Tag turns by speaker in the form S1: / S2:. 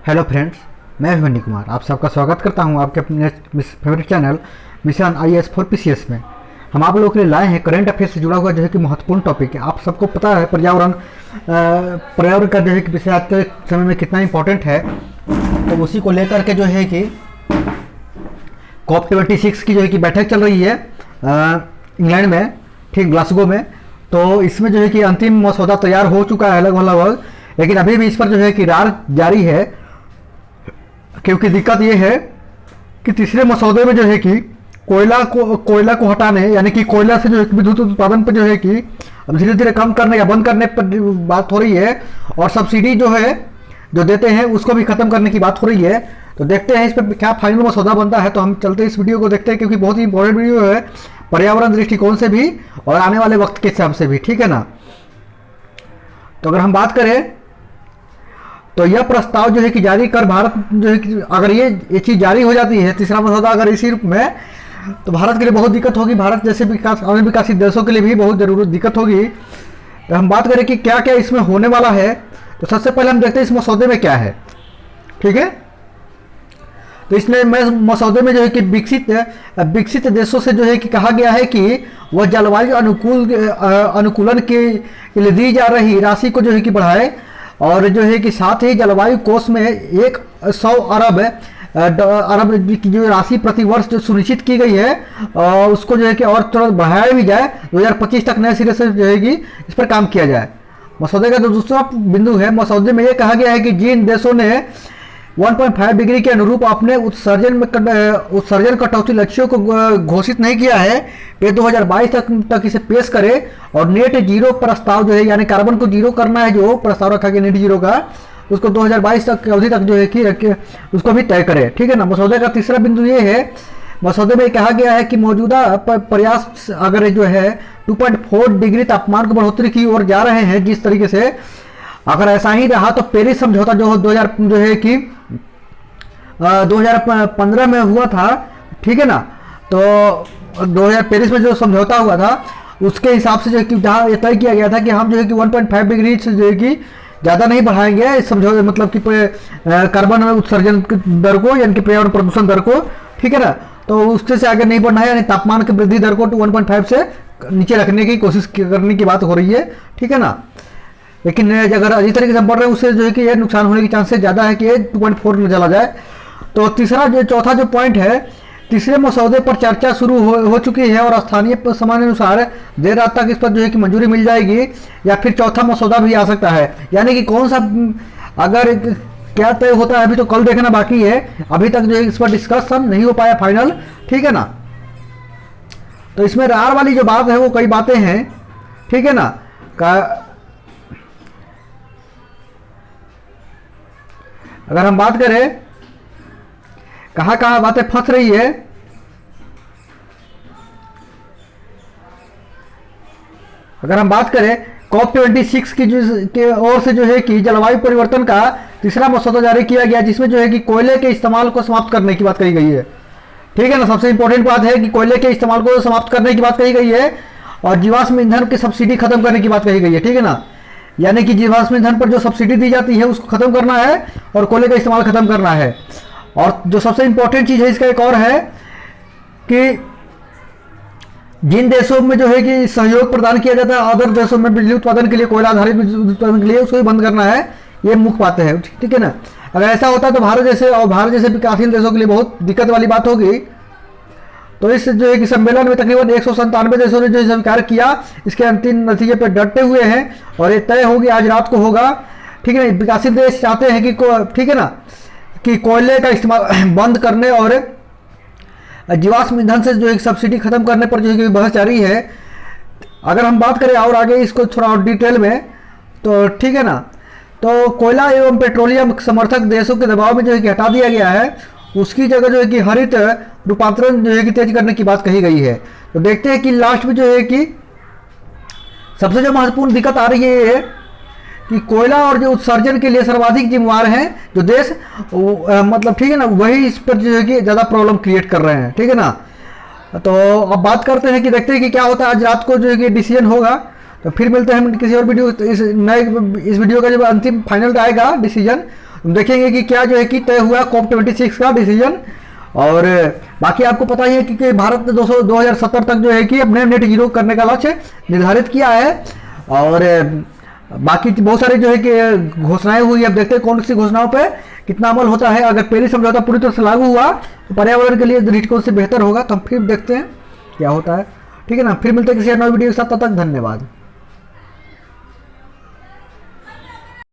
S1: Hello friends, मैं अभिमन्यु कुमार आप सबका स्वागत करता हूं आपके अपने favourite channel mission IAS for PCS में। हम आप लोगों के लिए लाए हैं करंट अफेयर से जुड़ा हुआ जो है कि महत्वपूर्ण टॉपिक है। आप सबको पता है पर्यावरण का जो है कि विषय आज के समय में कितना इम्पोर्टेंट है, तो उसी को लेकर के जो है कि COP26 की जो है कि बैठक चल रही है इंग्लैंड में, ठीक ग्लासगो में। तो इसमें जो है कि अंतिम मसौदा तैयार हो चुका है लगभग, लेकिन अभी भी इस पर जो है कि रार जारी है, क्योंकि दिक्कत ये है कि तीसरे मसौदे में जो है कि कोयला को हटाने, यानी कि कोयला से जो है विद्युत उत्पादन पर जो है कि अब धीरे धीरे कम करने या बंद करने पर बात हो रही है, और सब्सिडी जो है जो देते हैं उसको भी खत्म करने की बात हो रही है। तो देखते हैं इस पर क्या फाइनल मसौदा बनता है। तो हम चलते हैं इस वीडियो को देखते हैं, क्योंकि बहुत ही इंपॉर्टेंट वीडियो है पर्यावरण दृष्टिकोण से भी और आने वाले वक्त के हिसाब से भी, ठीक है ना। तो अगर हम बात करें तो यह प्रस्ताव जो है कि जारी कर भारत जो है कि अगर ये चीज़ जारी हो जाती है, तीसरा मसौदा अगर इसी रूप में, तो भारत के लिए बहुत दिक्कत होगी। भारत जैसे विकासित देशों के लिए भी बहुत जरूर दिक्कत होगी। तो हम बात करें कि क्या क्या इसमें होने वाला है, तो सबसे पहले हम देखते हैं इस मसौदे में क्या है, ठीक है। तो इसमें मसौदे में जो है कि विकसित देशों से जो है कि कहा गया है कि वह जलवायु अनुकूलन के लिए दी जा रही राशि को जो है कि बढ़ाए, और जो है कि साथ ही जलवायु कोष में 100 अरब की जो राशि प्रति वर्ष जो सुनिश्चित की गई है, उसको जो है कि और थोड़ा बढ़ाया भी जाए। 2025 तक नए सिरे से जो है कि इस पर काम किया जाए। मसौदे का जो दूसरा बिंदु है, मसौदे में ये कहा गया है कि जिन देशों ने 1.5 डिग्री के अनुरूप अपने उत्सर्जन कटौती लक्ष्यों को घोषित नहीं किया है, वे 2022 तक इसे पेश करे, और नेट जीरो प्रस्ताव जो है, यानी कार्बन को जीरो करना है, जो प्रस्ताव रखा गया नेट जीरो का, उसको 2022 तक की अवधि तक जो है कि उसको भी तय करे, ठीक है ना। मसौदे का तीसरा बिंदु ये है, मसौदे में कहा गया है कि मौजूदा प्रयास अगर जो है 2.4 डिग्री तापमान को बढ़ोतरी की ओर जा रहे हैं, जिस तरीके से अगर ऐसा ही रहा तो पेरिस समझौता जो 2015 में हुआ था, ठीक है ना। तो 2000 पेरिस में जो समझौता हुआ था उसके हिसाब से जो है कि जहाँ ये तय किया गया था कि हम जो है कि 1.5 डिग्री से जो है कि ज़्यादा नहीं बढ़ाएंगे इस समझौते, मतलब कि कार्बन उत्सर्जन दर को, यानी कि पर्यावरण प्रदूषण दर को, ठीक है ना। तो उससे से आगे नहीं बढ़ना है, यानी तापमान की वृद्धि दर को 1.5 से नीचे रखने की कोशिश करने की बात हो रही है, ठीक है ना। लेकिन अगर इस तरीके से बढ़ रहे हैं उससे जो है कि ये नुकसान होने की चांसेस ज़्यादा है कि ये 2.4 में चला जाए। तो चौथा जो पॉइंट है, तीसरे मसौदे पर चर्चा शुरू हो चुकी है, और स्थानीय समयानुसार देर रात तक इस पर जो है कि मंजूरी मिल जाएगी, या फिर चौथा मसौदा भी आ सकता है। यानी कि कौन सा अगर क्या तय होता है अभी तो कल देखना बाकी है, अभी तक जो है इस पर डिस्कशन नहीं हो पाया फाइनल, ठीक है ना। तो इसमें रार वाली जो बात है वो कई बातें हैं, ठीक है ना। अगर हम बात करें कहाँ बातें फंस रही है, अगर हम बात करें COP26 की ओर से जो है कि जलवायु परिवर्तन का तीसरा मसौदा जारी किया गया, जिसमें जो है कि कोयले के इस्तेमाल को समाप्त करने की बात कही गई है, ठीक है ना। सबसे इंपॉर्टेंट बात है कि कोयले के इस्तेमाल को समाप्त करने की बात कही गई है, और जीवाश्म ईंधन की सब्सिडी खत्म करने की बात कही गई है, ठीक है ना। यानी कि जीवाश्म ईंधन पर जो सब्सिडी दी जाती है उसको खत्म करना है, और कोयले का इस्तेमाल खत्म करना है। और जो सबसे इंपॉर्टेंट चीज़ है इसका एक और है कि जिन देशों में जो है कि सहयोग प्रदान किया जाता है अदर देशों में बिजली उत्पादन के लिए, कोयला आधारित बिजली उत्पादन के लिए, उसको भी बंद करना है, ये मुख्य बात है, ठीक है ना। अगर ऐसा होता है तो भारत जैसे विकासशील देशों के लिए बहुत दिक्कत वाली बात होगी। तो इस जो है कि सम्मेलन में तकरीबन 197 देशों ने जो स्वीकार किया, इसके अंतिम नतीजे पर डटे हुए हैं, और ये तय होगी आज रात को होगा, ठीक है ना। विकासित देश चाहते हैं कि ठीक है ना कि कोयले का इस्तेमाल बंद करने और जीवाश्म ईंधन से जो है सब्सिडी खत्म करने पर जो है कि बहस जारी है। अगर हम बात करें और आगे इसको थोड़ा और डिटेल में, तो ठीक है ना, तो कोयला एवं पेट्रोलियम समर्थक देशों के दबाव में जो है कि हटा दिया गया है, उसकी जगह जो है कि हरित रूपांतरण जो है कि तेज करने की बात कही गई है। तो देखते हैं कि लास्ट में जो है कि सबसे जो महत्वपूर्ण दिक्कत आ रही है ये कि कोयला और जो उत्सर्जन के लिए सर्वाधिक जिम्मेवार हैं जो देश, मतलब ठीक है ना, वही इस पर जो है कि ज़्यादा प्रॉब्लम क्रिएट कर रहे हैं, ठीक है ना। तो अब बात करते हैं कि देखते हैं कि क्या होता है। आज रात को जो है कि डिसीजन होगा, तो फिर मिलते हैं हम किसी और वीडियो, इस वीडियो का जब अंतिम फाइनल आएगा डिसीजन, देखेंगे कि क्या जो है कि तय हुआ COP26 का डिसीजन। और बाकी आपको पता ही है कि भारत ने 2070 तक जो है कि अपने नेट जीरो करने का लक्ष्य निर्धारित किया है। और बाकी बहुत सारे जो है कि घोषणाएं हुई, अब देखते हैं कौन सी घोषणाओं पे कितना अमल होता है। अगर पेरिस समझौता पूरी तरह से लागू हुआ तो पर्यावरण के लिए दृष्टिकोण से बेहतर होगा, तो हम फिर देखते हैं क्या होता है। ठीक है ना, फिर मिलते हैं किसी नई वीडियो के साथ, तब तक धन्यवाद।